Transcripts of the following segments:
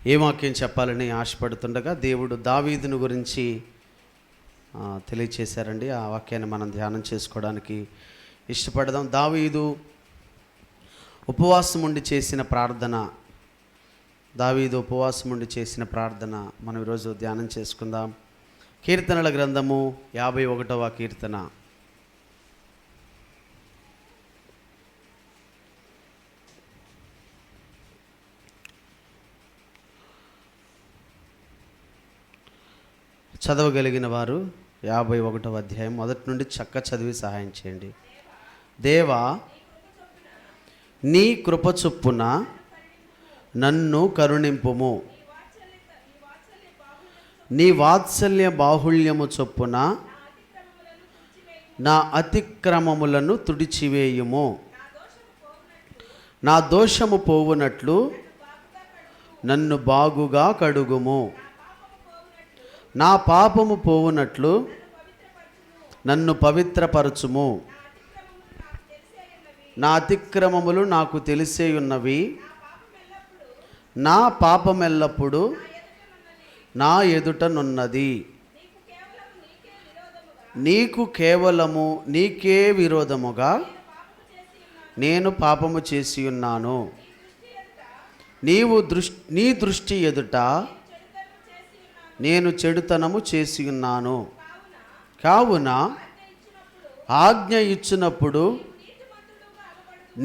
ఏ వాక్యం చెప్పాలని ఆశపడుతుండగా దేవుడు దావీదును గురించి తెలియచేశారండి. ఆ వాక్యాన్ని మనం ధ్యానం చేసుకోవడానికి ఇష్టపడదాం. దావీదు ఉపవాసం ఉండి చేసిన ప్రార్థన, మనం ఈరోజు ధ్యానం చేసుకుందాం. కీర్తనల గ్రంథము 51వ కీర్తన. చదవగలిగిన వారు 51వ అధ్యాయం మొదటి నుండి చక్క చదివి సహాయం చేయండి. దేవా, నీ కృప చొప్పున నన్ను కరుణింపుము, నీ వాత్సల్య బాహుళ్యము చొప్పున నా అతిక్రమములను తుడిచివేయుము. నా దోషము పోవునట్లు నన్ను బాగుగా కడుగుము. నా పాపము పోవునట్లు నన్ను పవిత్రపరచుము. నా అతిక్రమములు నాకు తెలిసే ఉన్నవి, నా పాపమెల్లప్పుడు నా ఎదుటనున్నది. నీకే విరోధముగా నేను పాపము చేసి ఉన్నాను. నీ దృష్టి ఎదుట నేను చెడుతనము చేసి ఉన్నాను. కావున ఆజ్ఞ ఇచ్చినప్పుడు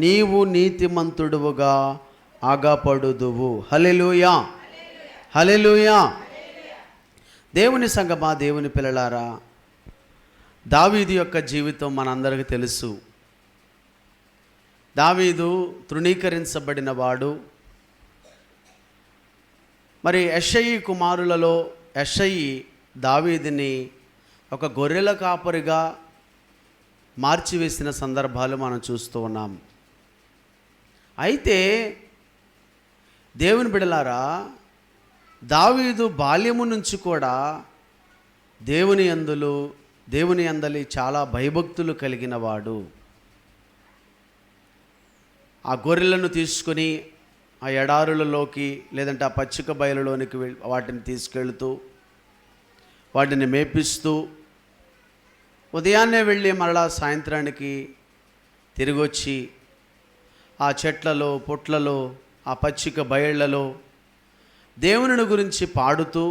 నీవు నీతిమంతుడువుగా అగపడుదువు. హల్లెలూయా, హల్లెలూయా. దేవుని సంగమా, దేవుని పిల్లలారా, దావీదు యొక్క జీవితం మనందరికీ తెలుసు. దావీదు తృణీకరించబడిన వాడు. మరి యెషయి కుమారులలో యెషయి దావీదుని ఒక గొర్రెల కాపరిగా మార్చివేసిన సందర్భాలు మనం చూస్తూ ఉన్నాం. అయితే దేవుని బిడ్డలారా, దావీదు బాల్యము నుంచి కూడా దేవుని యందలి చాలా భయభక్తులు కలిగిన వాడు. ఆ గొర్రెలను తీసుకొని ఆ ఎడారులలోకి లేదంటే ఆ పచ్చిక బయలులోనికి వాటిని తీసుకెళ్తూ వాటిని మేపిస్తూ ఉదయాన్నే వెళ్ళి మరలా సాయంత్రానికి తిరిగి వచ్చి ఆ చెట్లలో, పొట్లలో, ఆ పచ్చిక బయళ్లలో దేవుని గురించి పాడుతూ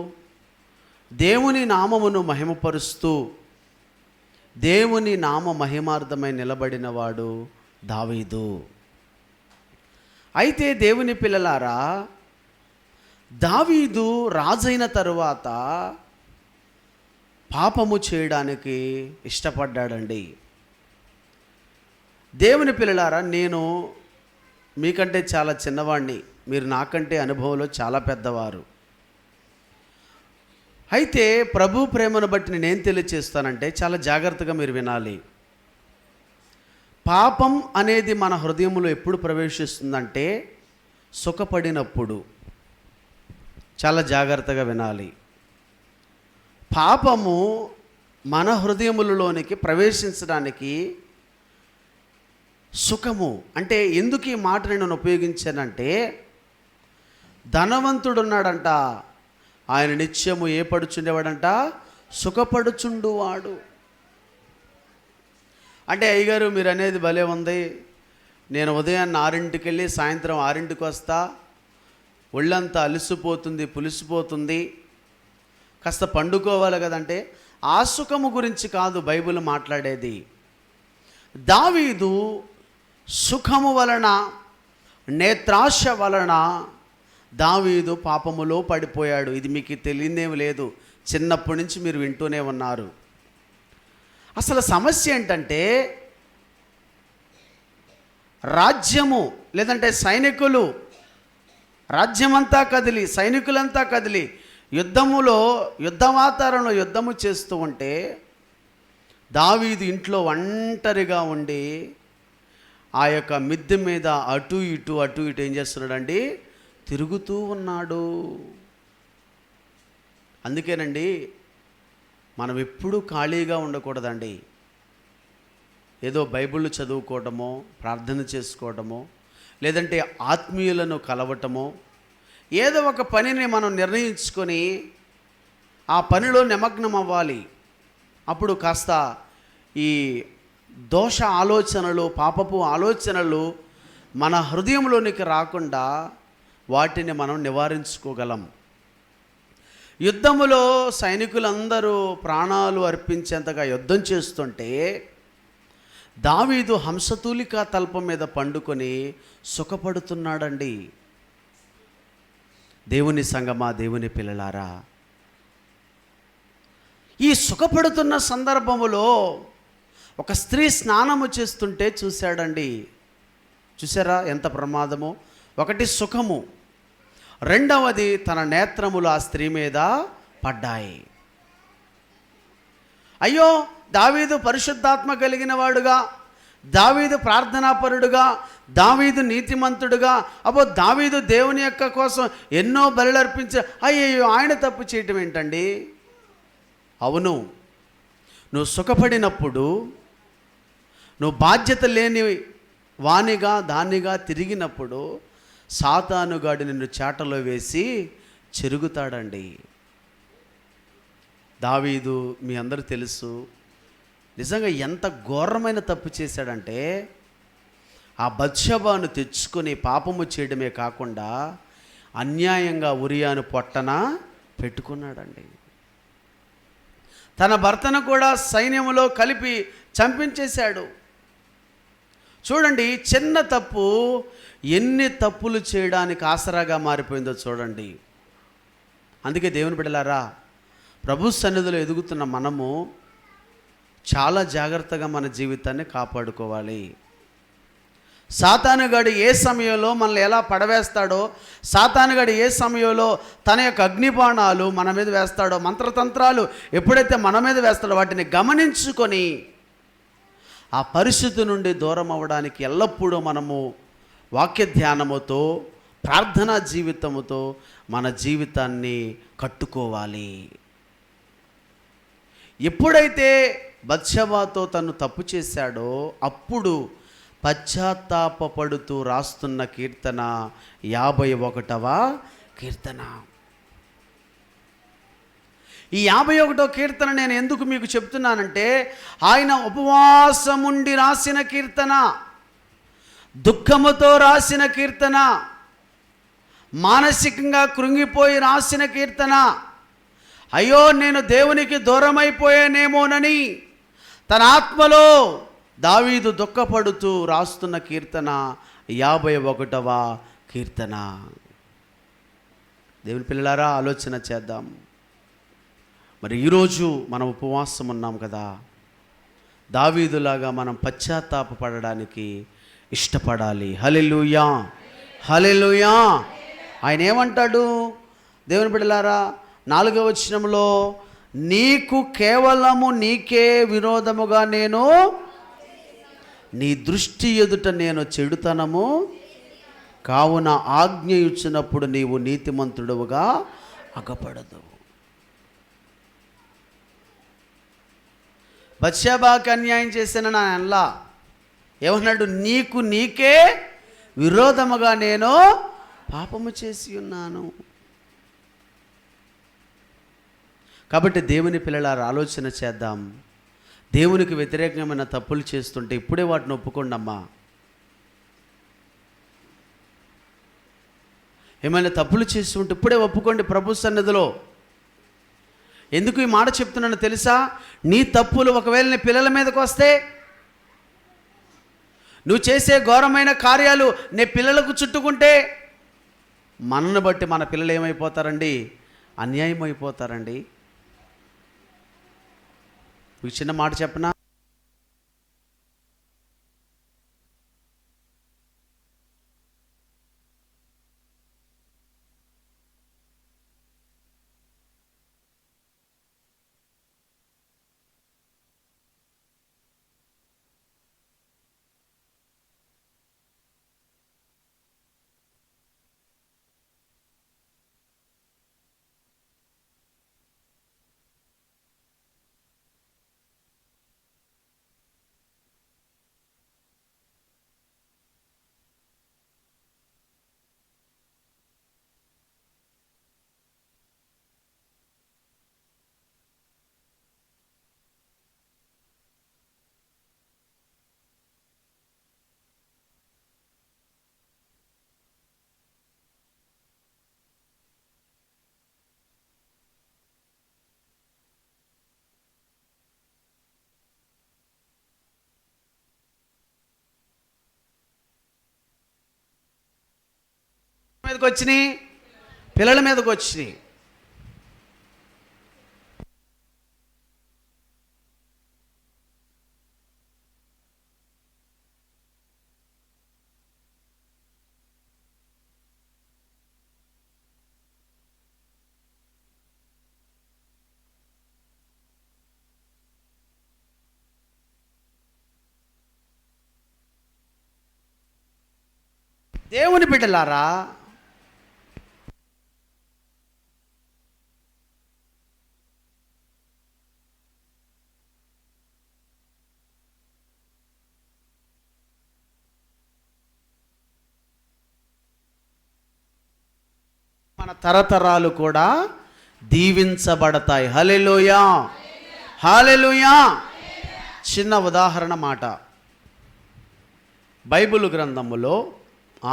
దేవుని నామమును మహిమపరుస్తూ దేవుని నామ మహిమార్థమై నిలబడినవాడు దావీదు. అయితే దేవుని పిల్లలారా, దావీదు రాజైన తరువాత పాపము చేయడానికి ఇష్టపడ్డాడండి. దేవుని పిల్లలారా, నేను మీకంటే చాలా చిన్నవాడిని, మీరు నాకంటే అనుభవంలో చాలా పెద్దవారు. అయితే ప్రభు ప్రేమను బట్టి నేనేం తెలియచేస్తానంటే చాలా జాగ్రత్తగా మీరు వినాలి. పాపం అనేది మన హృదయంలో ఎప్పుడు ప్రవేశిస్తుందంటే సుఖపడినప్పుడు. చాలా జాగ్రత్తగా వినాలి. పాపము మన హృదయములలోనికి ప్రవేశించడానికి సుఖము అంటే, ఎందుకు ఈ మాట నేను ఉపయోగించానంటే, ధనవంతుడున్నాడంట, ఆయన నిత్యము ఏ పడుచుండేవాడంట? సుఖపడుచుండువాడు. అంటే అయ్యగారు మీరు అనేది భలే ఉంది, నేను ఉదయాన్నే 6ంటికి వెళ్ళి సాయంత్రం 6ంటికి వస్తా, ఒళ్ళంతా అలిసిపోతుంది, పులిసిపోతుంది, కాస్త పండుకోవాలి కదంటే, ఆ సుఖము గురించి కాదు బైబిల్ మాట్లాడేది. దావీదు సుఖము వలన, నేత్రాశ వలన దావీదు పాపములో పడిపోయాడు. ఇది మీకు తెలియదేమీ లేదు, చిన్నప్పటి నుంచి మీరు వింటూనే ఉన్నారు. అసలు సమస్య ఏంటంటే, రాజ్యము లేదంటే సైనికులు, రాజ్యమంతా కదిలి, సైనికులంతా కదిలి యుద్ధ వాతావరణంలో యుద్ధము చేస్తూ ఉంటే దావీదు ఇంట్లో ఒంటరిగా ఉండి ఆ యొక్క మిద్దె మీద అటు ఇటు ఏం చేస్తున్నాడండి? తిరుగుతూ ఉన్నాడు. అందుకేనండి మనం ఎప్పుడూ ఖాళీగా ఉండకూడదండి. ఏదో బైబిల్ చదువుకోవటమో, ప్రార్థన చేసుకోవటమో, లేదంటే ఆత్మీయులను కలవటమో, ఏదో ఒక పనిని మనం నిర్ణయించుకొని ఆ పనిలో నిమగ్నం అవ్వాలి. అప్పుడు కాస్త ఈ దోష ఆలోచనలు, పాపపు ఆలోచనలు మన హృదయంలోనికి రాకుండా వాటిని మనం నివారించుకోగలం. యుద్ధములో సైనికులందరూ ప్రాణాలు అర్పించేంతగా యుద్ధం చేస్తుంటే దావీదు హంసతూలికా తల్పం మీద పండుకొని సుఖపడుతున్నాడండి. దేవుని సంగమా, దేవుని పిల్లలారా, ఈ సుఖపడుతున్న సందర్భములో ఒక స్త్రీ స్నానము చేస్తుంటే చూశాడండి. చూసారా ఎంత ప్రమాదమో? ఒకటి సుఖము, రెండవది తన నేత్రములు ఆ స్త్రీ మీద పడ్డాయి. అయ్యో, దావీదు పరిశుద్ధాత్మ కలిగిన వాడుగా, దావీదు ప్రార్థనాపరుడుగా, దావీదు నీతిమంతుడుగా, దావీదు దేవుని యొక్క కోసం ఎన్నో బలులు అర్పించే, అయ్యో ఆయన తప్పు చేయటం ఏంటండి? అవును, నువ్వు సుఖపడినప్పుడు, నువ్వు బాధ్యత లేని వానిగా దానిగా తిరిగినప్పుడు సాతానుగాడు నిన్ను చాటలో వేసి చెరుగుతాడండి. దావీదు మీ అందరూ తెలుసు, నిజంగా ఎంత ఘోరమైన తప్పు చేశాడంటే ఆ బత్షెబాను తెచ్చుకొని పాపము చేయడమే కాకుండా అన్యాయంగా ఉరియాను పొట్టన పెట్టుకున్నాడండి. తన భర్తను కూడా సైన్యములో కలిపి చంపించేశాడు. చూడండి, చిన్న తప్పు ఎన్ని తప్పులు చేయడానికి ఆసరాగా మారిపోయిందో చూడండి. అందుకే దేవుని బిడ్డలారా, ప్రభు సన్నిధిలో ఎదుగుతున్న మనము చాలా జాగ్రత్తగా మన జీవితాన్ని కాపాడుకోవాలి. సాతానుగాడు ఏ సమయంలో మనల్ని ఎలా పడవేస్తాడో, సాతానుగాడు ఏ సమయంలో తన యొక్క అగ్నిబాణాలు మన మీద వేస్తాడో, మంత్రతంత్రాలు ఎప్పుడైతే మన మీద వేస్తాడో వాటిని గమనించుకొని ఆ పరిస్థితి నుండి దూరం అవ్వడానికి ఎల్లప్పుడూ మనము వాక్య ధ్యానముతో, ప్రార్థనా జీవితముతో మన జీవితాన్ని కట్టుకోవాలి. ఎప్పుడైతే బత్షెబాతో తను తప్పు చేశాడో అప్పుడు పశ్చాత్తాపపడుతూ రాస్తున్న కీర్తన 51వ కీర్తన. ఈ 51వ కీర్తన నేను ఎందుకు మీకు చెప్తున్నానంటే, ఆయన ఉపవాసముండి రాసిన కీర్తన, దుఃఖముతో రాసిన కీర్తన, మానసికంగా కృంగిపోయి రాసిన కీర్తన. అయ్యో, నేను దేవునికి దూరమైపోయానేమోనని తన ఆత్మలో దావీదు దుఃఖపడుతూ రాస్తున్న కీర్తన 51వ కీర్తన. దేవుని పిల్లలారా, ఆలోచన చేద్దాం. మరి ఈరోజు మనం ఉపవాసం ఉన్నాం కదా, దావీదులాగా మనం పశ్చాత్తాపపడడానికి ఇష్టపడాలి. హల్లెలూయా, హల్లెలూయా. ఆయన ఏమంటాడు దేవుని బిడ్డలారా? 4వ వచనంలో, నీకు కేవలము నీకే విరోధముగా నేను నీ దృష్టి ఎదుట నేను చెడుతనము కావున ఆజ్ఞ ఇచ్చినప్పుడు నీవు నీతిమంతుడుగా అగపడదు. బత్షెబాకి అన్యాయం చేసిన నా అల్లా ఏమన్నాడు? నీకు నీకే విరోధముగా నేను పాపము చేసి ఉన్నాను. కాబట్టి దేవుని పిల్లలారా, ఆలోచన చేద్దాం. దేవునికి వ్యతిరేకమైన తప్పులు చేస్తుంటే ఇప్పుడే వాటిని ఒప్పుకోండి అమ్మా. ఏమైనా తప్పులు చేస్తుంటే ఇప్పుడే ఒప్పుకోండి ప్రభు సన్నిధిలో. ఎందుకు ఈ మాట చెప్తున్నానో తెలుసా? నీ తప్పులు ఒకవేళ నీ పిల్లల మీదకి వస్తే, నువ్వు చేసే ఘోరమైన కార్యాలు నీ పిల్లలకు చుట్టుకుంటే, మనల్ని బట్టి మన పిల్లలు ఏమైపోతారండి? అన్యాయం అయిపోతారండి. మీకు చిన్న మాట చెప్పనా? మీదకి వచ్చినాయి, పిల్లల మీదకి వచ్చినాయి. దేవుని బిడ్డలారా, మన తరతరాలు కూడా దీవించబడతాయి. హల్లెలూయా, హల్లెలూయా. చిన్న ఉదాహరణ మాట, బైబిల్ గ్రంథములో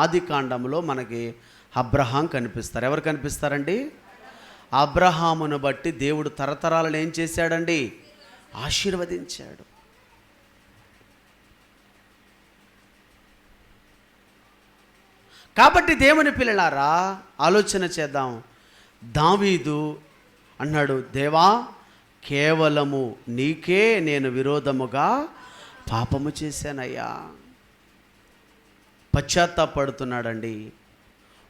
ఆది కాండములో మనకి అబ్రహాం కనిపిస్తారు. ఎవరు కనిపిస్తారండి? అబ్రహామును బట్టి దేవుడు తరతరాలను ఏం చేశాడండి? ఆశీర్వదించాడు. కాబట్టి దేవుని పిల్లలారా, ఆలోచన చేద్దాం. దావీదు అన్నాడు, దేవా కేవలము నీకే నేను విరోధముగా పాపము చేశానయ్యా. పశ్చాత్తాపడుతున్నాడండి,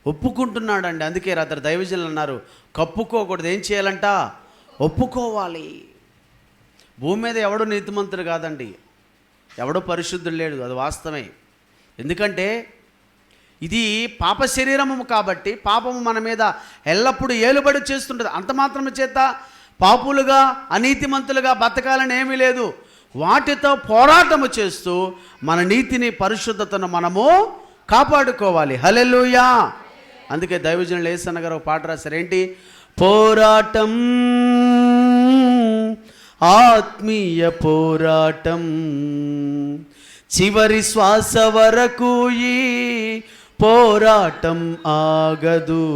ఒప్పుకుంటున్నాడండి. అందుకే రాత్రి దైవజనులు అన్నారు, కప్పుకోకూడదు, ఏం చేయాలంట? ఒప్పుకోవాలి. భూమి మీద ఎవడు నీతిమంతుడు కాదండి, ఎవడో పరిశుద్ధుడు లేడు, అది వాస్తవమే. ఎందుకంటే ఇది పాప శరీరము కాబట్టి పాపము మన మీద ఎల్లప్పుడూ ఏలుబడి చేస్తుంటుంది. అంత మాత్రమే చేత పాపులుగా అనీతిమంతులుగా బతకాలని ఏమీ లేదు. వాటితో పోరాటము చేస్తూ మన నీతిని పరిశుద్ధతను మనము కాపాడుకోవాలి. హల్లెలూయా. అందుకే దైవజనులు యేసన్న గారు ఒక పాట రాశారు, ఏంటి? పోరాటం, ఆత్మీయ పోరాటం, చివరి శ్వాస వరకు ఈ పోరాటం ఆగదు,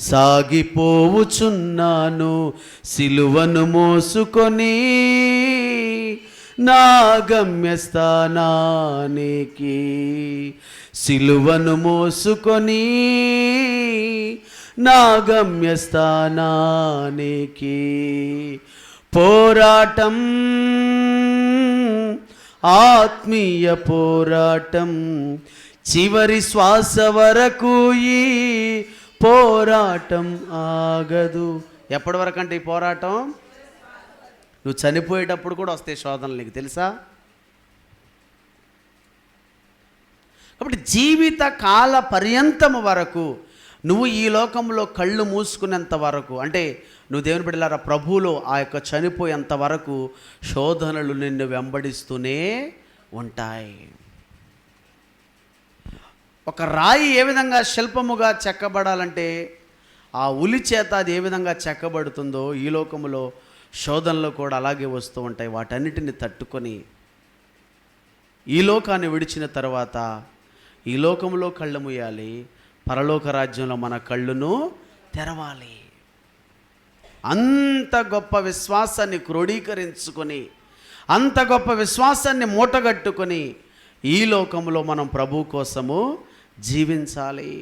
సాగిపోవుచున్నాను సిలువను మోసుకొని నా గమ్యస్థానానికి, సిలువను మోసుకొని నా గమ్యస్థానానికి. పోరాటం, ఆత్మీయ పోరాటం, చివరి శ్వాస వరకు ఈ పోరాటం ఆగదు. ఎప్పటి వరకు అంటే ఈ పోరాటం? నువ్వు చనిపోయేటప్పుడు కూడా వస్తాయి శోధనలు, నీకు తెలుసా? కాబట్టి జీవిత కాల పర్యంతము వరకు నువ్వు ఈ లోకంలో కళ్ళు మూసుకునేంత వరకు, అంటే నువ్వు దేవుని బిడ్డలారా ప్రభువులో ఆ యొక్క చనిపోయేంత వరకు శోధనలు నిన్ను వెంబడిస్తూనే ఉంటాయి. ఒక రాయి ఏ విధంగా శిల్పముగా చెక్కబడాలంటే ఆ ఉలి చేత అది ఏ విధంగా చెక్కబడుతుందో ఈ లోకములో శోధనలు కూడా అలాగే వస్తూ ఉంటాయి. వాటన్నిటిని తట్టుకొని ఈ లోకాన్ని విడిచిన తర్వాత ఈ లోకంలో కళ్ళు మూయాలి, పరలోక రాజ్యంలో మన కళ్ళును తెరవాలి. అంత గొప్ప విశ్వాసాన్ని క్రోడీకరించుకొని, అంత గొప్ప విశ్వాసాన్ని మూటగట్టుకొని ఈ లోకంలో మనం ప్రభు కోసము జీవించాలి.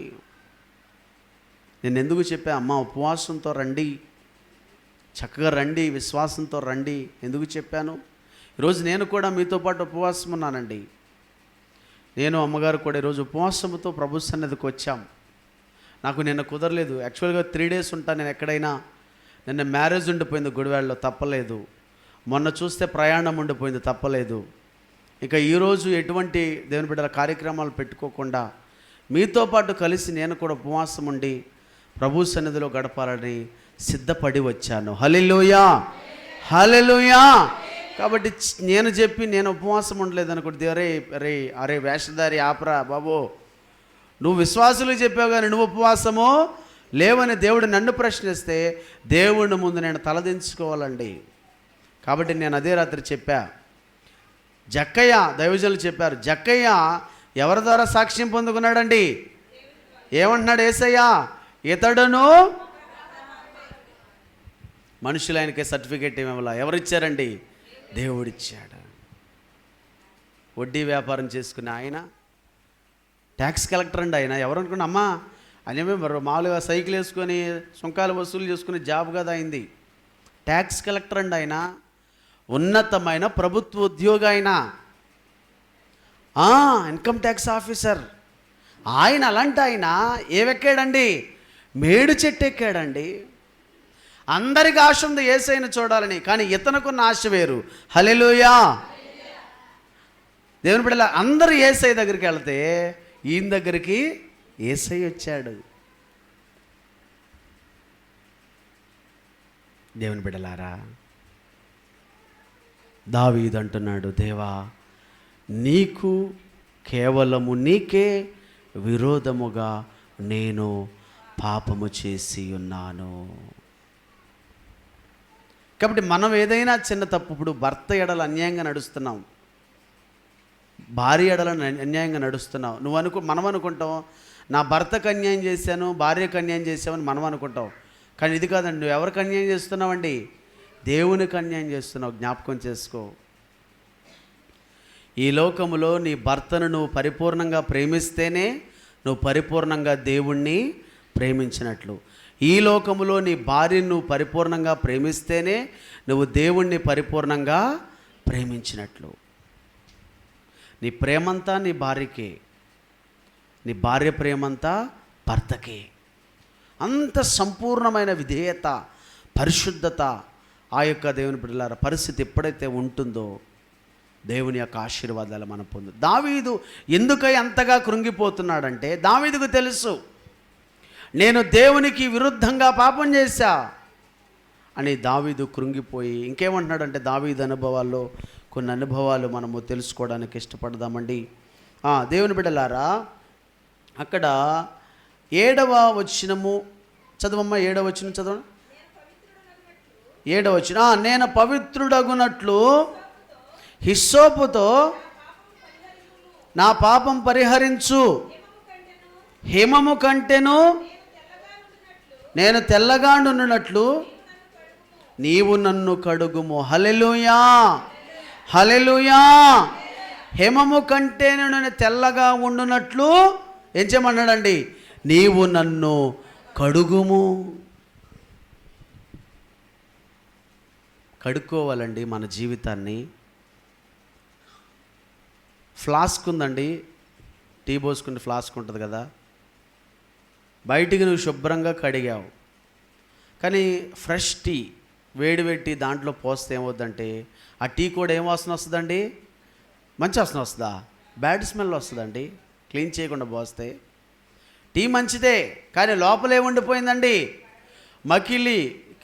నేను ఎందుకు చెప్పా? అమ్మ ఉపవాసంతో రండి, చక్కగా రండి, విశ్వాసంతో రండి ఎందుకు చెప్పాను? ఈరోజు నేను కూడా మీతో పాటు ఉపవాసం ఉన్నానండి. నేను అమ్మగారు కూడా ఈరోజు ఉపవాసంతో ప్రభు సన్నిధికి వచ్చాం. నాకు నిన్న కుదరలేదు. యాక్చువల్గా 3 days ఉంటాను నేను ఎక్కడైనా. నిన్న మ్యారేజ్ ఉండిపోయింది గుడివాడలో, తప్పలేదు. మొన్న చూస్తే ప్రయాణం ఉండిపోయింది, తప్పలేదు. ఇక ఈరోజు ఎటువంటి దేవుని బిడ్డల కార్యక్రమాలు పెట్టుకోకుండా మీతో పాటు కలిసి నేను కూడా ఉపవాసం ఉండి ప్రభు సన్నిధిలో గడపాలని సిద్ధపడి వచ్చాను. హల్లెలూయా, హల్లెలూయా. కాబట్టి నేను ఉపవాసం ఉండలేదు అనుకోండి, అరే వేషధారి ఆపరా బాబు, నువ్వు విశ్వాసులు చెప్పావు కానీ నువ్వు ఉపవాసము లేవని దేవుడు నన్ను ప్రశ్నిస్తే దేవుని ముందు నేను తలదించుకోవాలండి. కాబట్టి నేను అదే రాత్రి చెప్పా. జక్కయ్య, దైవజనులు చెప్పారు, జక్కయ్య ఎవరి ద్వారా సాక్ష్యం పొందుకున్నాడండి? ఏమంటున్నాడు యేసయ్య? ఇతడును మనుషులు ఆయనకే సర్టిఫికేట్ ఏమివ్వాల, ఎవరిచ్చారండి? దేవుడిచ్చాడు. వడ్డీ వ్యాపారం చేసుకునే ఆయన, ట్యాక్స్ కలెక్టర్ అండి ఆయన. ఎవరు అనుకున్నా? అమ్మా అదేమే మరి మామూలుగా సైకిల్ వేసుకొని సుంకాలు వసూలు చేసుకునే జాబ్ కదా అయింది. ట్యాక్స్ కలెక్టర్ అండి ఆయన, ఉన్నతమైన ప్రభుత్వ ఉద్యోగి ఆయన, ఇన్కమ్ ట్యాక్స్ ఆఫీసర్. ఆయన అలాంటి ఆయన ఏవెక్కాడండి? మేడు చెట్టు ఎక్కాడండి. అందరికి ఆశ ఉంది యేసయ్యను చూడాలని, కానీ ఇతనుకున్న ఆశ వేరు. హల్లెలూయా. దేవుని బిడ్డల అందరూ యేసయ్య దగ్గరికి వెళ్తే ఈయన దగ్గరికి యేసయ్య వచ్చాడు. దేవుని బిడ్డలారా, దావీదు అంటున్నాడు, దేవా నీకు కేవలము నీకే విరోధముగా నేను పాపము చేసి ఉన్నాను. కాబట్టి మనం ఏదైనా చిన్న తప్పు, ఇప్పుడు భర్త ఎడల అన్యాయంగా నడుస్తున్నాం, భార్య ఎడల అన్యాయంగా నడుస్తున్నావు, మనం అనుకుంటాం నా భర్తకు అన్యాయం చేశాను, భార్యకు అన్యాయం చేసామని మనం అనుకుంటాం. కానీ ఇది కాదండి, నువ్వు ఎవరికి అన్యాయం చేస్తున్నావండి? దేవునికి అన్యాయం చేస్తున్నావు. జ్ఞాపకం చేసుకో. ఈ లోకములో నీ భర్తను నువ్వు పరిపూర్ణంగా ప్రేమిస్తేనే నువ్వు పరిపూర్ణంగా దేవుణ్ణి ప్రేమించినట్లు. ఈ లోకములో నీ భార్యను నువ్వు పరిపూర్ణంగా ప్రేమిస్తేనే నువ్వు దేవుణ్ణి పరిపూర్ణంగా ప్రేమించినట్లు. నీ ప్రేమంతా నీ భార్యకే, నీ భార్య ప్రేమంతా భర్తకే. అంత సంపూర్ణమైన విధేయత, పరిశుద్ధత ఆ యొక్క దేవుని బిడ్డలారా పరిస్థితి ఎప్పుడైతే ఉంటుందో దేవుని యొక్క ఆశీర్వాదాలు మనం పొందు. దావీదు ఎందుకై అంతగా కృంగిపోతున్నాడంటే, దావీదుకు తెలుసు నేను దేవునికి విరుద్ధంగా పాపం చేశా అని. దావీదు కృంగిపోయి ఇంకేమంటున్నాడంటే, దావీదు అనుభవాల్లో కొన్ని అనుభవాలు మనము తెలుసుకోవడానికి ఇష్టపడదామండి. దేవుని బిడ్డలారా, అక్కడ 7వ వచనము చదవమ్మ. 7వ వచనం చదవండి. 7వ వచనం, నేను పవిత్రుడగునట్లు హిస్సోపుతో నా పాపం పరిహరించు, హిమము కంటెను నేను తెల్లగా నుండినట్లు నీవు నన్ను కడుగుము. హల్లెలూయా, హల్లెలూయా. హిమము కంటే నేను తెల్లగా ఉండునట్లు ఏం చేయమన్నాడండి? నీవు నన్ను కడుగుము. కడుక్కోవాలండి మన జీవితాన్ని. ఫ్లాస్క్ ఉందండి, టీ పోసుకునే ఫ్లాస్క్ ఉంటుంది కదా, బయటికి నువ్వు శుభ్రంగా కడిగావు, కానీ ఫ్రెష్ టీ వేడి పెట్టి దాంట్లో పోస్తే ఏమవుద్దంటే ఆ టీ కూడా ఏం వాసన వస్తుందండి? మంచి వాసన వస్తుందా? బ్యాడ్ స్మెల్ వస్తుందండి క్లీన్ చేయకుండా పోస్తే. టీ మంచిదే, కానీ లోపల ఏముండిపోయిందండి?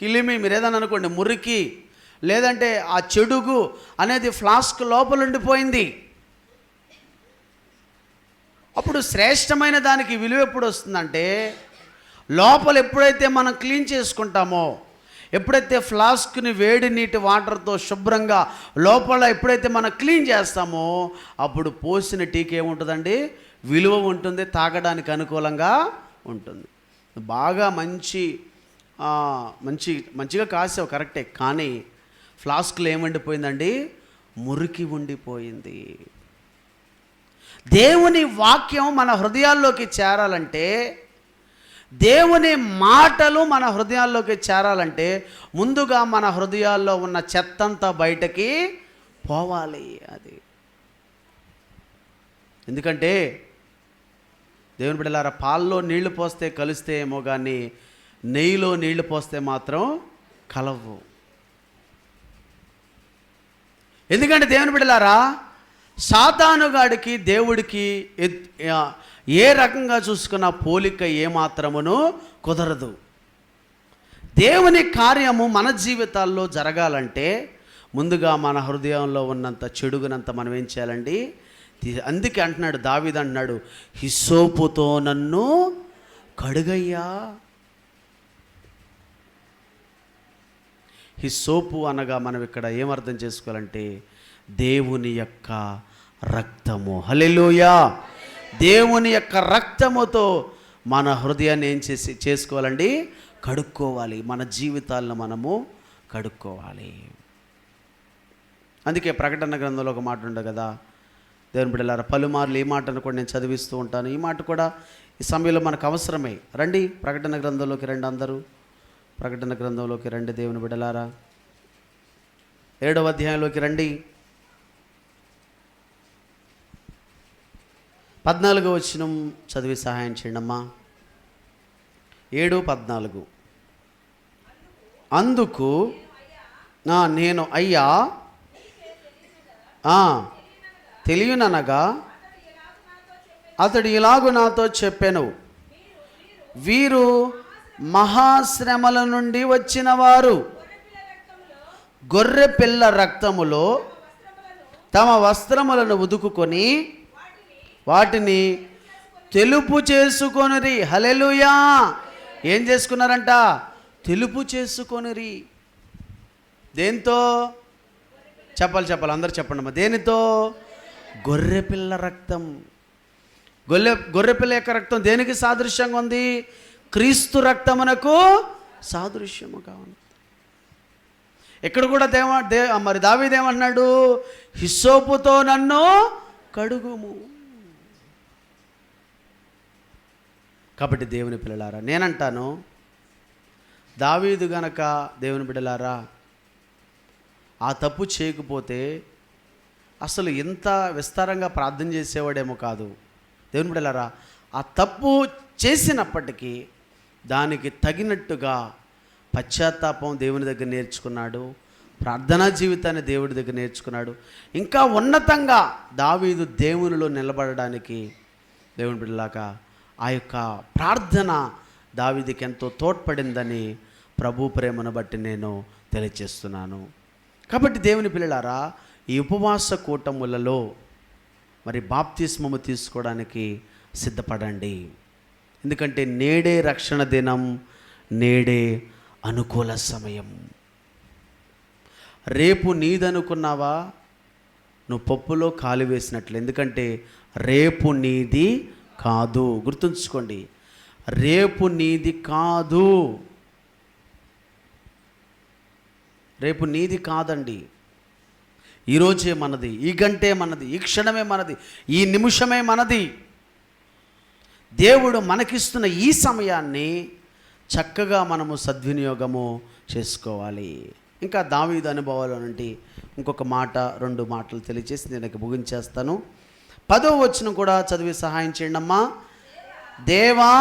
కిలిమి మీరు ఏదన్నా అనుకోండి, మురికి, లేదంటే ఆ చెడుగు అనేది ఫ్లాస్క్ లోపల ఉండిపోయింది. అప్పుడు శ్రేష్టమైన దానికి విలువ ఎప్పుడు వస్తుందంటే, లోపల ఎప్పుడైతే మనం క్లీన్ చేసుకుంటామో, ఎప్పుడైతే ఫ్లాస్క్ని వేడి నీటి వాటర్తో శుభ్రంగా లోపల ఎప్పుడైతే మనం క్లీన్ చేస్తామో అప్పుడు పోసిన టీకి ఏముంటుందండి? విలువ ఉంటుంది, తాగడానికి అనుకూలంగా ఉంటుంది. బాగా మంచిగా కాసావు కరెక్టే, కానీ ఫ్లాస్క్లో ఏమండిపోయిందండి? మురికి ఉండిపోయింది. దేవుని వాక్యం మన హృదయాల్లోకి చేరాలంటే, దేవుని మాటలు మన హృదయాల్లోకి చేరాలంటే ముందుగా మన హృదయాల్లో ఉన్న చెత్తంతా బయటకి పోవాలి. అది ఎందుకంటే దేవుని బిడ్డలారా, పాల్లో నీళ్లు పోస్తే కలిస్తే ఏమో కానీ నెయ్యిలో నీళ్లు పోస్తే మాత్రం కలవు. ఎందుకంటే దేవుని బిడ్డలారా, సాతానుగాడికి దేవుడికి ఏ రకంగా చూసుకున్న పోలిక ఏమాత్రమును కుదరదు. దేవుని కార్యము మన జీవితాల్లో జరగాలంటే ముందుగా మన హృదయంలో ఉన్నంత చెడుగునంత మనం ఏం చేయాలండి? అందుకే అంటున్నాడు దావీదు, అంటున్నాడు హిస్సోపుతో నన్ను కడుగయ్యా. హిస్సోపు అనగా మనం ఇక్కడ ఏమర్థం చేసుకోవాలంటే దేవుని యొక్క రక్తము. హల్లెలూయా. దేవుని యొక్క రక్తముతో మన హృదయాన్ని ఏం చేసుకోవాలండి? కడుక్కోవాలి. మన జీవితాలను మనము కడుక్కోవాలి. అందుకే ప్రకటన గ్రంథంలో ఒక మాట ఉండదు కదా, దేవుని బిడ్డలారా, పలుమార్లు ఈ మాట కూడా నేను చదివిస్తూ ఉంటాను. ఈ మాట కూడా ఈ సమయంలో మనకు అవసరమే. రండి, ప్రకటన గ్రంథంలోకి రండి. అందరూ ప్రకటన గ్రంథంలోకి రండి. దేవుని బిడ్డలారా, 7వ అధ్యాయంలోకి రండి. 14వ వచనం చదివి సహాయం చేయండి అమ్మా. 7:14. అందుకు నేను అయ్యా తెలియననగా అతడు ఇలాగు నాతో చెప్పెను, వీరు మహాశ్రమల నుండి వచ్చిన వారు గొర్రె పిల్ల రక్తములో తమ వస్త్రములను ఉదుకుకొని వాటిని తెలుపు చేసుకొనిరి. హల్లెలూయా. ఏం చేసుకున్నారంట? తెలుపు చేసుకొనిరి. దేంతో? చెప్పాలి, అందరు చెప్పండి అమ్మా. దేనితో? గొర్రెపిల్ల రక్తం. గొర్రెపిల్ల యొక్క రక్తం దేనికి సాదృశ్యంగా ఉంది? క్రీస్తు రక్తమునకు సాదృశ్యముగా ఉంది. ఇక్కడ కూడా మరి దావీదు ఏమన్నాడు? హిస్సోపుతో నన్ను కడుగుము. కాబట్టి దేవుని పిల్లలారా, నేనంటాను, దావీదు గనక దేవుని బిడ్డలారా ఆ తప్పు చేయకపోతే అసలు ఇంత విస్తారంగా ప్రార్థన చేసేవాడేమో కాదు. దేవుని బిడ్డలారా, ఆ తప్పు చేసినప్పటికీ దానికి తగినట్టుగా పశ్చాత్తాపం దేవుని దగ్గర నేర్చుకున్నాడు, ప్రార్థనా జీవితాన్ని దేవుడి దగ్గర నేర్చుకున్నాడు. ఇంకా ఉన్నతంగా దావీదు దేవునిలో నిలబడడానికి దేవుని బిడ్డలాగా ఆ యొక్క ప్రార్థన దావీదుకి ఎంతో తోడ్పడిందని ప్రభు ప్రేమను బట్టి నేను తెలియజేస్తున్నాను. కాబట్టి దేవుని పిల్లలారా, ఈ ఉపవాస కూటములలో మరి బాప్తిస్మము తీసుకోవడానికి సిద్ధపడండి. ఎందుకంటే నేడే రక్షణ దినం, నేడే అనుకూల సమయం. రేపు నీదనుకున్నావా? నువ్వు పప్పులో కాలు వేసినట్లు. ఎందుకంటే రేపు నీది కాదు. గుర్తుంచుకోండి, రేపు నీది కాదు. రేపు నీది కాదండి. ఈరోజే మనది, ఈ గంటే మనది, ఈ క్షణమే మనది, ఈ నిమిషమే మనది. దేవుడు మనకిస్తున్న ఈ సమయాన్ని చక్కగా మనము సద్వినియోగము చేసుకోవాలి. ఇంకా దావీదు అనుభవాల నుండి ఇంకొక మాట, 2 మాటలు తెలియజేసి నేను ముగించేస్తాను. 10వ వచనం కూడా చదివి సహాయం చేయండి అమ్మా. దేవా,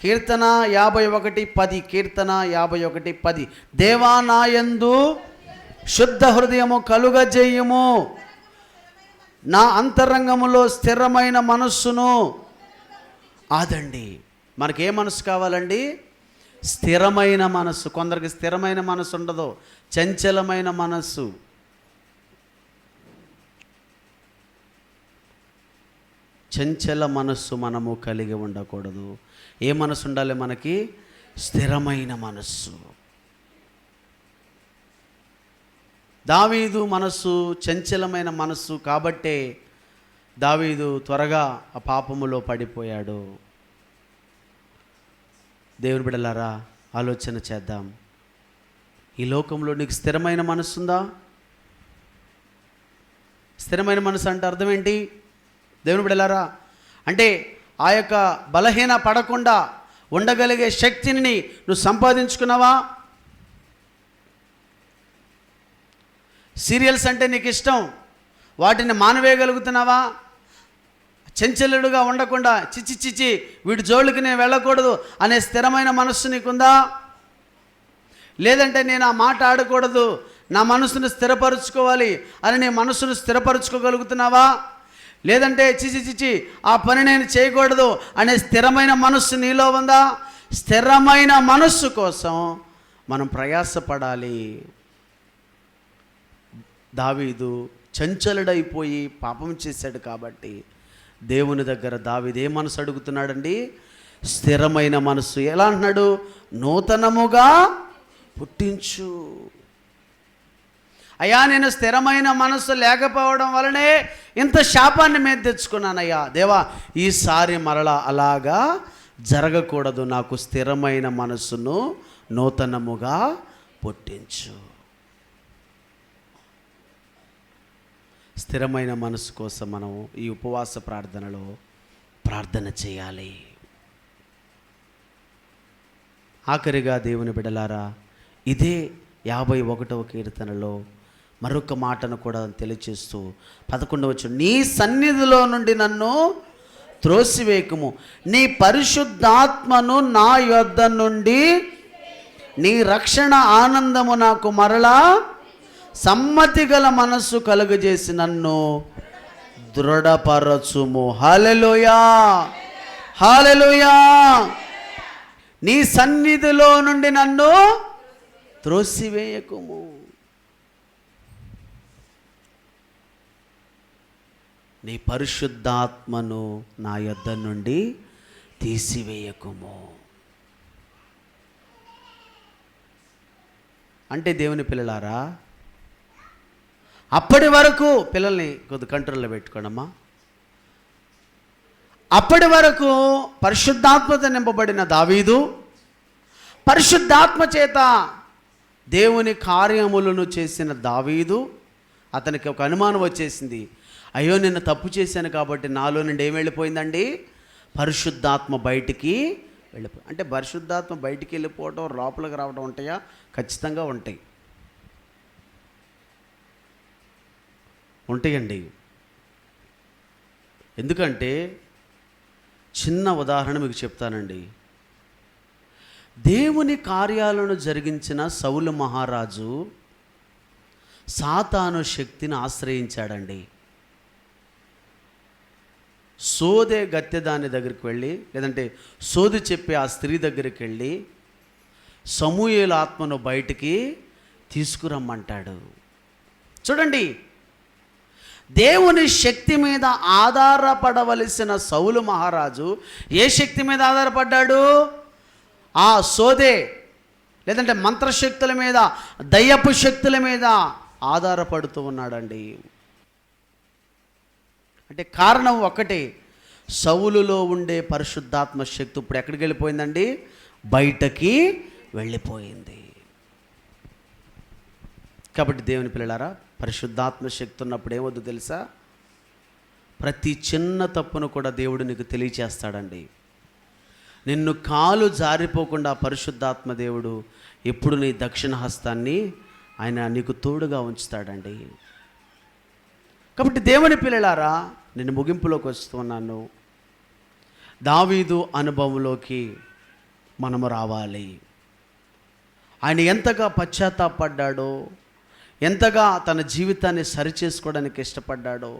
కీర్తన 51:10. కీర్తన 51:10. దేవా, నాయందు శుద్ధ హృదయము కలుగజేయుము, నా అంతరంగములో స్థిరమైన మనస్సును. అదండి, మనకే మనసు కావాలండి? స్థిరమైన మనస్సు. కొందరికి స్థిరమైన మనస్సు ఉండదు, చంచలమైన మనస్సు. చంచల మనస్సు మనము కలిగి ఉండకూడదు. ఏ మనసు ఉండాలి మనకి? స్థిరమైన మనస్సు. దావీదు మనస్సు చంచలమైన మనస్సు కాబట్టే దావీదు త్వరగా ఆ పాపములో పడిపోయాడు. దేవుని బిడ్డలారా, ఆలోచన చేద్దాం. ఈ లోకంలో నీకు స్థిరమైన మనస్సు ఉందా? స్థిరమైన మనసు అంటే అర్థం ఏంటి? దేవుని బిడ్డలారా, అంటే ఆ యొక్క బలహీన పడకుండా ఉండగలిగే శక్తిని నువ్వు సంపాదించుకున్నావా? సీరియల్స్ అంటే నీకు ఇష్టం, వాటిని మానవేయగలుగుతున్నావా? చంచలుడుగా ఉండకుండా చిచి వీడి జోళ్ళకి నేను వెళ్ళకూడదు అనే స్థిరమైన మనస్సు నీకుందా? లేదంటే నేను ఆ మాట ఆడకూడదు, నా మనసును స్థిరపరుచుకోవాలి అని నీ మనసును స్థిరపరుచుకోగలుగుతున్నావా? లేదంటే చిచి ఆ పని నేను చేయకూడదు అనే స్థిరమైన మనస్సు నీలో ఉందా? స్థిరమైన మనస్సు కోసం మనం ప్రయాసపడాలి. దావీదు చంచలుడైపోయి పాపం చేశాడు కాబట్టి దేవుని దగ్గర దావీదు ఏ మనసు అడుగుతున్నాడండి? స్థిరమైన మనస్సు. ఎలా అంటున్నాడు? నూతనముగా పుట్టించు. అయ్యా, నేను స్థిరమైన మనస్సు లేకపోవడం వలనే ఇంత శాపాన్ని మీద తెచ్చుకున్నానయ్యా. దేవా, ఈసారి మరలా అలాగా జరగకూడదు. నాకు స్థిరమైన మనస్సును నూతనముగా పుట్టించు. స్థిరమైన మనసు కోసం మనం ఈ ఉపవాస ప్రార్థనలో ప్రార్థన చేయాలి. ఆఖరిగా దేవుని బిడ్డలారా, ఇదే 51వ కీర్తనలో మరొక మాటను కూడా తెలియచేస్తూ 11వ వచనం, నీ సన్నిధిలో నుండి నన్ను త్రోసివేయకుము, నీ పరిశుద్ధాత్మను నా యొద్ద నుండి, నీ రక్షణ ఆనందము నాకు మరలా సమ్మతి గల మనస్సు కలుగజేసి నన్ను దృఢపరచుము. హల్లెలూయా, హల్లెలూయా. నీ సన్నిధిలో నుండి నన్ను త్రోసివేయకుము. నీ పరిశుద్ధాత్మను నా యొద్ద నుండి తీసివేయకుము. అంటే దేవుని పిల్లలారా, అప్పటి వరకు పిల్లల్ని కొద్ది కంట్రోల్లో పెట్టుకోనమ్మా. అప్పటి వరకు పరిశుద్ధాత్మతో నింపబడిన దావీదు పరిశుద్ధాత్మ చేత దేవుని కార్యములను చేసిన దావీదు, అతనికి ఒక అనుమానం వచ్చేసింది. అయ్యో, నిన్ను తప్పు చేశాను కాబట్టి నాలో నుండి ఏం వెళ్ళిపోయిందండి? పరిశుద్ధాత్మ బయటికి అంటే పరిశుద్ధాత్మ బయటికి వెళ్ళిపోవటం, లోపలికి రావడం ఉంటాయా? ఖచ్చితంగా ఉంటాయండి. ఎందుకంటే చిన్న ఉదాహరణ మీకు చెప్తానండి. దేవుని కార్యాలను జరిగించిన సౌలు మహారాజు సాతాను శక్తిని ఆశ్రయించాడండి. సోదే గత్తెదాని దగ్గరికి వెళ్ళి, లేదంటే సోది చెప్పే ఆ స్త్రీ దగ్గరికి వెళ్ళి సమూయేలు ఆత్మను బయటికి తీసుకురమ్మంటాడు. చూడండి, దేవుని శక్తి మీద ఆధారపడవలసిన సౌలు మహారాజు ఏ శక్తి మీద ఆధారపడ్డాడు? ఆ సోదే లేదంటే మంత్రశక్తుల మీద, దయ్యపు శక్తుల మీద ఆధారపడుతూ ఉన్నాడండి. అంటే కారణం ఒకటే, సౌలులో ఉండే పరిశుద్ధాత్మ శక్తి ఇప్పుడు ఎక్కడికి వెళ్ళిపోయిందండి? బయటకి వెళ్ళిపోయింది. కాబట్టి దేవుని పిల్లలారా, పరిశుద్ధాత్మ శక్తి ఉన్నప్పుడు ఏమొద్దు తెలుసా? ప్రతి చిన్న తప్పును కూడా దేవుడు నీకు తెలియచేస్తాడండి. నిన్ను కాలు జారిపోకుండా పరిశుద్ధాత్మ దేవుడు ఎప్పుడు నీ దక్షిణ హస్తాన్ని ఆయన నీకు తోడుగా ఉంచుతాడండి. కాబట్టి దేవుని పిల్లలారా, నేను ముగింపులోకి వస్తున్నాను. దావీదు అనుభవంలోకి మనము రావాలి. ఆయన ఎంతగా పశ్చాత్తాపడ్డాడో, ఎంతగా తన జీవితాన్ని సరిచేసుకోవడానికి ఇష్టపడ్డాడో,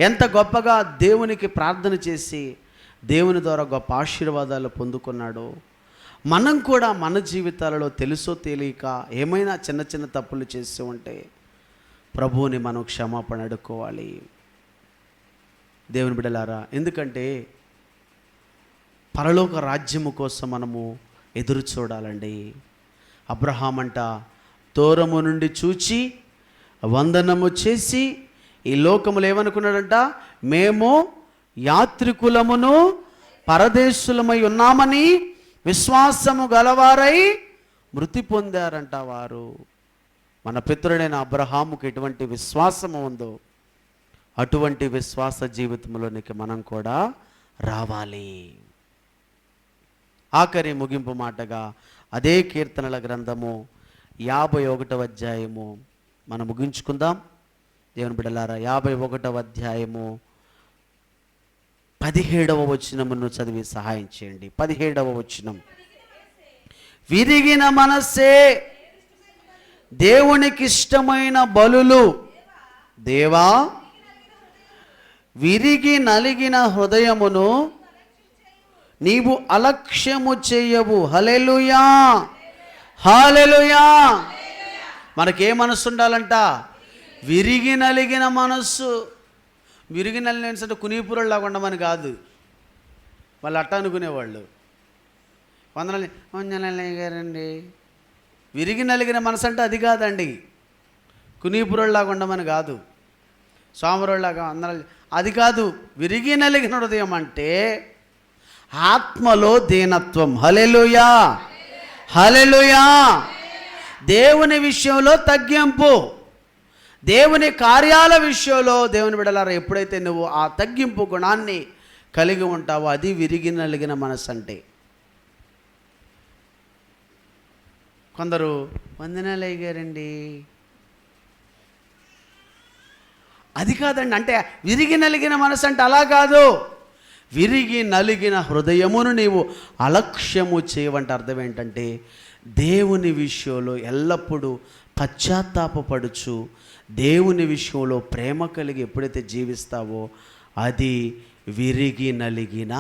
ఎంత గొప్పగా దేవునికి ప్రార్థన చేసి దేవుని ద్వారా గొప్ప ఆశీర్వాదాలు పొందుకున్నాడో, మనం కూడా మన జీవితాలలో తెలుసో తెలియక ఏమైనా చిన్న చిన్న తప్పులు చేస్తూ ఉంటే ప్రభువుని మనం క్షమాపణ అడుక్కోవాలి. దేవుని బిడ్డలారా, ఎందుకంటే పరలోక రాజ్యము కోసం మనము ఎదురు చూడాలండి. అబ్రహాం అంట దూరము నుండి చూచి వందనము చేసి ఈ లోకములు ఏమనుకున్నాడంట? మేము యాత్రికులమును పరదేశులమై ఉన్నామని విశ్వాసము గలవారై మృతి పొందారంట వారు. మన పితరుడైన అబ్రహాముకి ఎటువంటి విశ్వాసము ఉందో అటువంటి విశ్వాస జీవితంలోనికి మనం కూడా రావాలి. ఆఖరి ముగింపు మాటగా అదే కీర్తనల గ్రంథము 51వ అధ్యాయము మనం ముగించుకుందాం. దేవుని బిడ్డలారా, 51వ అధ్యాయము 17వ వచనమును చదివి సహాయం చేయండి. 17వ వచనం, విరిగిన మనస్సే దేవునికి ఇష్టమైన బలులు, దేవా విరిగి నలిగిన హృదయమును నీవు అలక్ష్యము చేయవు. హల్లెలూయా, హల్లెలూయా. మనకే మనస్సు ఉండాలంట? విరిగి నలిగిన మనస్సు. విరిగి నలిగిన అంటే కునీపురలాగా ఉండమని కాదు, వాళ్ళు అట్ట అనుకునేవాళ్ళు. వందనాలు గారండి, విరిగి నలిగిన మనసు అంటే అది కాదండి. కునీపురలాగా ఉండమని కాదు, సోమరులాగా వందనాలు అది కాదు. విరిగి నలిగిన హృదయం అంటే ఆత్మలో దీనత్వం. హల్లెలూయా, హల్లెలూయా. దేవుని విషయంలో తగ్గింపు, దేవుని కార్యాల విషయంలో దేవుని బిడ్డలారా, ఎప్పుడైతే నువ్వు ఆ తగ్గింపు గుణాన్ని కలిగి ఉంటావో అది విరిగి నలిగిన మనసు అంటే. కొందరు వందనాలు అయ్యారండి. అది కాదండి. అంటే విరిగి నలిగిన మనసు అంటే అలా కాదు. విరిగి నలిగిన హృదయమును నీవు అలక్ష్యము చేయవంటే అర్థం ఏంటంటే దేవుని విషయంలో ఎల్లప్పుడూ పశ్చాత్తాపపడుచు దేవుని విషయంలో ప్రేమ కలిగి ఎప్పుడైతే జీవిస్తావో అది విరిగి నలిగిన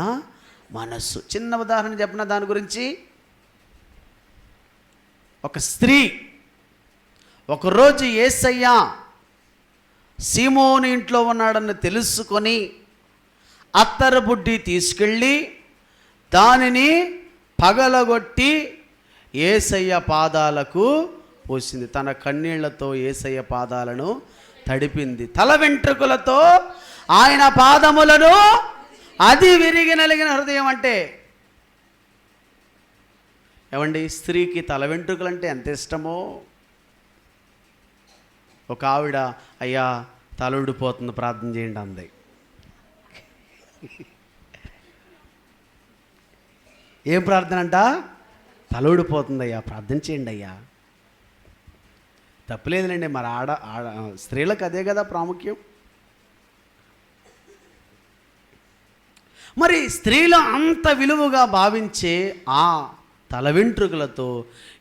మనస్సు. చిన్న ఉదాహరణ చెప్పిన దాని గురించి. ఒక స్త్రీ ఒకరోజు యేసయ్య సీమోను ఇంట్లో ఉన్నాడని తెలుసుకొని అత్తరు బుడ్డి తీసుకెళ్ళి దానిని పగలగొట్టి యేసయ్య పాదాలకు పోసింది. తన కన్నీళ్లతో యేసయ్య పాదాలను తడిపింది, తల వెంట్రుకలతో ఆయన పాదములను. అది విరిగి నలిగిన హృదయం అంటే. ఏమండి, స్త్రీకి తల వెంట్రుకలంటే ఎంత ఇష్టమో. ఒక ఆవిడ, అయ్యా తల ఊడిపోతుంది ప్రార్థన చేయండి అంది. ఏం ప్రార్థన అంట? తల ఊడిపోతుంది అయ్యా ప్రార్థన చేయండి అయ్యా. తప్పులేదులేండి, మరి స్త్రీలకు అదే కదా ప్రాముఖ్యం. మరి స్త్రీలు అంత విలువగా భావించే ఆ తల వెంట్రుకలతో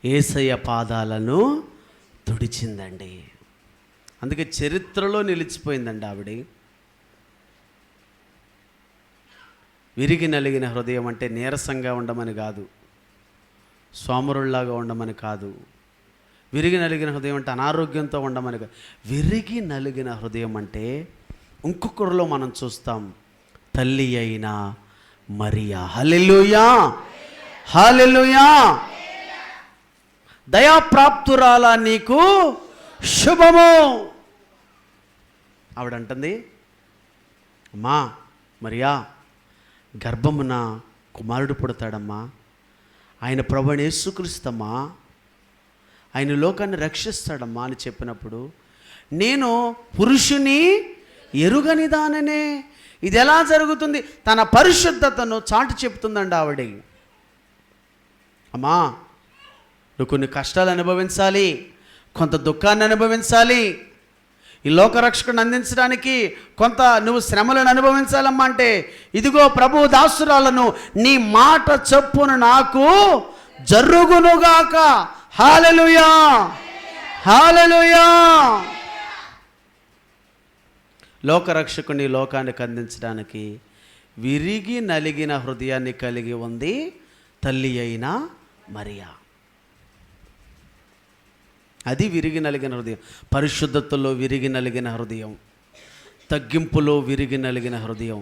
యేసయ్య పాదాలను తుడిచిందండి. అందుకే చరిత్రలో నిలిచిపోయిందండి ఆవిడ. విరిగి నలిగిన హృదయం అంటే నీరసంగా ఉండమని కాదు, సోమరుల్లాగా ఉండమని కాదు. విరిగి నలిగిన హృదయం అంటే అనారోగ్యంతో ఉండమని కాదు. విరిగి నలిగిన హృదయం అంటే ఇంకొకరిలో మనం చూస్తాం, తల్లి అయిన మరియా. హల్లెలూయా, హల్లెలూయా. దయాప్రాప్తురాల నీకు శుభము. ఆవిడంటుంది, అమ్మా మరియా గర్భమున కుమారుడు పుడతాడమ్మా, ఆయన ప్రభువైన యేసుక్రీస్తమ్మా, ఆయన లోకాన్ని రక్షిస్తాడమ్మా అని చెప్పినప్పుడు నేను పురుషుని ఎరుగని దాననే. ఇది ఎలా జరుగుతుంది? తన పరిశుద్ధతను చాటు చెప్తుందండి ఆవిడ. అమ్మా నువ్వు కొన్ని కష్టాలు అనుభవించాలి, కొంత దుఃఖాన్ని అనుభవించాలి, ఈ లోకరక్షకుని అందించడానికి కొంత నువ్వు శ్రమలను అనుభవించాలమ్మా. అంటే ఇదిగో ప్రభు దాసురాలను నీ మాట చొప్పున నాకు జరుగునుగాక. హల్లెలూయా, హల్లెలూయా. లోకరక్షకుని లోకానికి అందించడానికి విరిగి నలిగిన హృదయాన్ని కలిగి ఉంది తల్లి అయిన మరియా. అది విరిగి నలిగిన హృదయం. పరిశుద్ధతలో విరిగి నలిగిన హృదయం, తగ్గింపులో విరిగి నలిగిన హృదయం,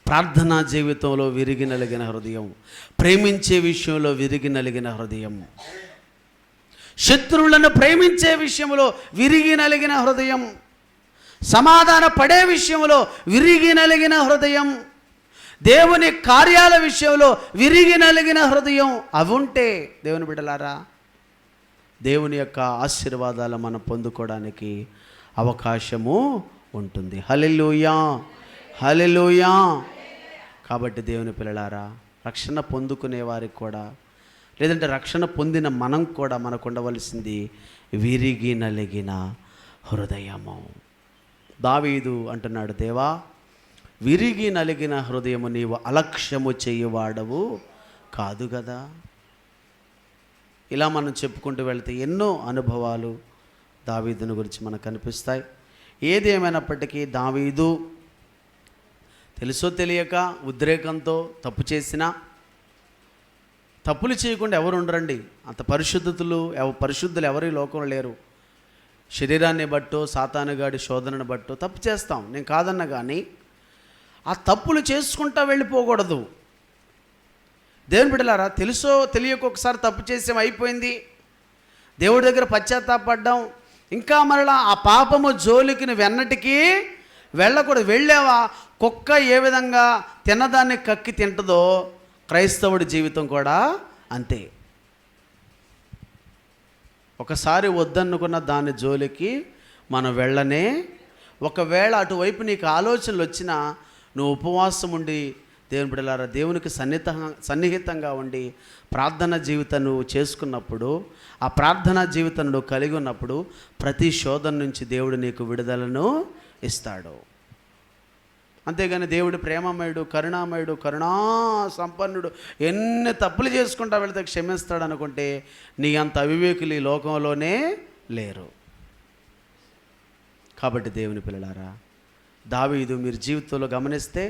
ప్రార్థనా జీవితంలో విరిగి నలిగిన హృదయం, ప్రేమించే విషయంలో విరిగి నలిగిన హృదయం, శత్రువులను ప్రేమించే విషయంలో విరిగి నలిగిన హృదయం, సమాధాన పడే విషయంలో విరిగి నలిగిన హృదయం, దేవుని కార్యాల విషయంలో విరిగి నలిగిన హృదయం. అవి ఉంటే దేవుని బిడ్డలారా దేవుని యొక్క ఆశీర్వాదాలు మనం పొందుకోవడానికి అవకాశము ఉంటుంది. హల్లెలూయా, హల్లెలూయా. కాబట్టి దేవుని పిల్లలారా, రక్షణ పొందుకునే వారికి కూడా, లేదంటే రక్షణ పొందిన మనం కూడా మనకు ఉండవలసింది విరిగి నలిగిన హృదయము. దావీదు అంటున్నాడు, దేవా విరిగి నలిగిన హృదయము నీవు అలక్ష్యము చేయువాడవు కాదు కదా. ఇలా మనం చెప్పుకుంటూ వెళితే ఎన్నో అనుభవాలు దావీదుని గురించి మనకు కనిపిస్తాయి. ఏది ఏమైనప్పటికీ దావీదు తెలుసో తెలియక ఉద్రేకంతో తప్పు చేసినా, తప్పులు చేయకుండా ఎవరు ఉండరండి. అంత పరిశుద్ధులు ఎవరు ఈ లోకంలో లేరు. శరీరాన్ని బట్టో సాతానుగాడి శోధనను బట్టో తప్పు చేస్తాం, నేను కాదన్నా. కానీ ఆ తప్పులు చేసుకుంటా వెళ్ళిపోకూడదు. దేవుని బిడ్డలారా, తెలుసో తెలియక ఒకసారి తప్పు చేసాం, అయిపోయింది. దేవుడి దగ్గర పశ్చాత్తాపడ్డాం, ఇంకా మరలా ఆ పాపము జోలికి నువ్వు ఎన్నటికీ వెళ్ళకూడదు. వెళ్ళావా, కుక్క ఏ విధంగా తిన్నదాన్ని కక్కి తింటుందో క్రైస్తవుడి జీవితం కూడా అంతే. ఒకసారి వద్దనుకున్న దాని జోలికి మనం వెళ్ళనే. ఒకవేళ అటువైపు నీకు ఆలోచనలు వచ్చినా నువ్వు ఉపవాసం ఉండి దేవుని బిడ్డలారా, దేవునికి సన్నిహితంగా ఉండి ప్రార్థన జీవితం నువ్వు చేసుకున్నప్పుడు, ఆ ప్రార్థనా జీవితం నువ్వు కలిగి ఉన్నప్పుడు ప్రతి శోధన నుంచి దేవుడు నీకు విడుదలను ఇస్తాడు. అంతేగాని దేవుడు ప్రేమమయుడు, కరుణామయుడు, కరుణా సంపన్నుడు, ఎన్ని తప్పులు చేసుకుంటా వెళితే క్షమిస్తాడు అనుకుంటే నీ అంత అవివేకులు ఈ లోకంలోనే లేరు. కాబట్టి దేవుని పిల్లలారా, దావీదు మీరు జీవితంలో గమనిస్తే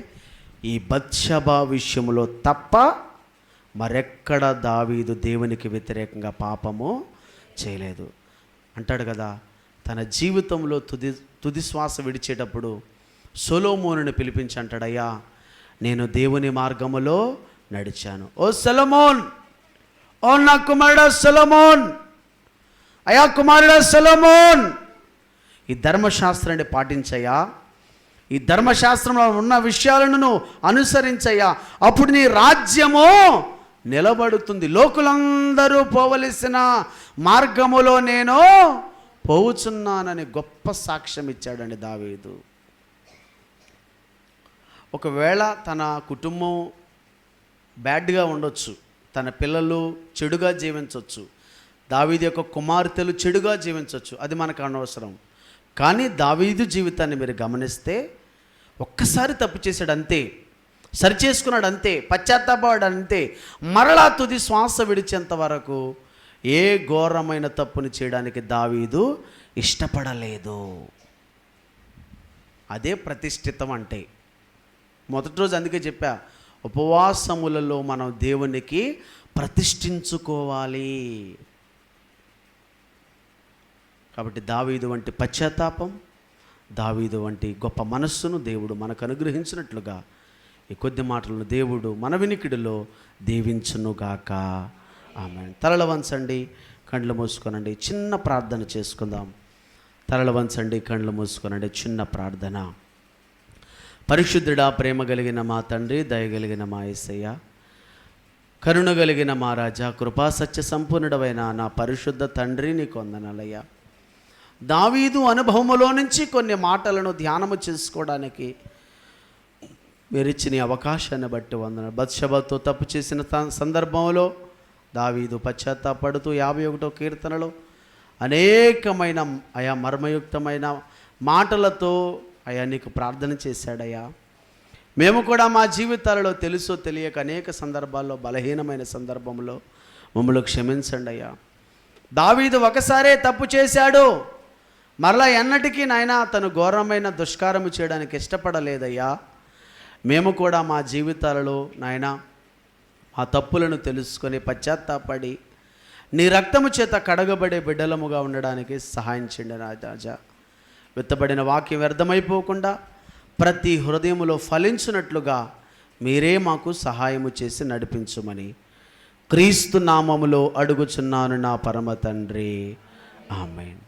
ఈ బత్షెబా విషయంలో తప్ప మరెక్కడ దావీదు దేవునికి వ్యతిరేకంగా పాపము చేయలేదు. అంటాడు కదా, తన జీవితంలో తుది శ్వాస విడిచేటప్పుడు సొలొమోనుని పిలిపించి అంటాడు, అయ్యా నేను దేవుని మార్గములో నడిచాను. ఓ సొలొమోన్, ఓ నా కుమారుడా సొలొమోన్, అయ్యా కుమారుడా సొలొమోన్, ఈ ధర్మశాస్త్రాన్ని పాటించయ్యా, ఈ ధర్మశాస్త్రంలో ఉన్న విషయాలను నువ్వు అనుసరించయ్యా, అప్పుడు నీ రాజ్యము నిలబడుతుంది. లోకులందరూ పోవలసిన మార్గములో నేను పోవుచున్నానని గొప్ప సాక్ష్యం ఇచ్చాడండి దావీదు. ఒకవేళ తన కుటుంబం బ్యాడ్గా ఉండొచ్చు, తన పిల్లలు చెడుగా జీవించవచ్చు, దావీదు యొక్క కుమార్తెలు చెడుగా జీవించవచ్చు, అది మనకు అనవసరం. కానీ దావీదు జీవితాన్ని మీరు గమనిస్తే ఒక్కసారి తప్పు చేశాడు అంతే, సరిచేసుకున్నాడు అంతే, పశ్చాత్తాపడ్డాడు అంతే, మరలా తుది శ్వాస విడిచేంత వరకు ఏ ఘోరమైన తప్పుని చేయడానికి దావీదు ఇష్టపడలేదు. అదే ప్రతిష్ఠితం అంటే. మొదటి రోజు అందుకే చెప్పా, ఉపవాసములలో మనం దేవునికి ప్రతిష్ఠించుకోవాలి. కాబట్టి దావీదు వంటి పశ్చాత్తాపం, దావీదు వంటి గొప్ప మనస్సును దేవుడు మనకు అనుగ్రహించినట్లుగా ఈ కొద్ది మాటలను దేవుడు మన వినికిడిలో దీవించునుగాక. ఆమేన్. తలలు వంచండి, కళ్ళు మూసుకోనండి, చిన్న ప్రార్థన చేసుకుందాం. తలలు వంచండి, కళ్ళు మూసుకోనండి, చిన్న ప్రార్థన. పరిశుద్ధుడా, ప్రేమ కలిగిన మా తండ్రి, దయగలిగిన మా యేసయ్య, కరుణ కలిగిన మా రాజా, కృపా సత్య సంపూర్ణుడవైన నా పరిశుద్ధ తండ్రి, నీకు వందనాలయ్యా. దావీదు అనుభవములో నుంచి కొన్ని మాటలను ధ్యానము చేసుకోవడానికి మీరు ఇచ్చిన అవకాశాన్ని బట్టి వందనాలు. బత్షెబతో తప్పు చేసిన సందర్భంలో దావీదు పశ్చాత్తాపడుతూ 51వ కీర్తనలో అనేకమైన అయా మర్మయుక్తమైన మాటలతో అయా నీకు ప్రార్థన చేశాడయ్యా. మేము కూడా మా జీవితాలలో తెలుసో తెలియక అనేక సందర్భాల్లో, బలహీనమైన సందర్భంలో మమ్మల్ని క్షమించండి అయ్యా. దావీదు ఒకసారే తప్పు చేశాడు, మరలా ఎన్నటికీ నాయనా తను ఘోరమైన దుష్కారము చేయడానికి ఇష్టపడలేదయ్యా. మేము కూడా మా జీవితాలలో నాయనా మా తప్పులను తెలుసుకొని పశ్చాత్తాపడి నీ రక్తము చేత కడగబడే బిడ్డలముగా ఉండడానికి సహాయం చేయండి రాజా. విత్తబడిన వాక్యం వ్యర్థమైపోకుండా ప్రతి హృదయములో ఫలించినట్లుగా మీరే మాకు సహాయము చేసి నడిపించుమని క్రీస్తు నామములో అడుగుచున్నాను నా పరమ తండ్రి. ఆమేన్.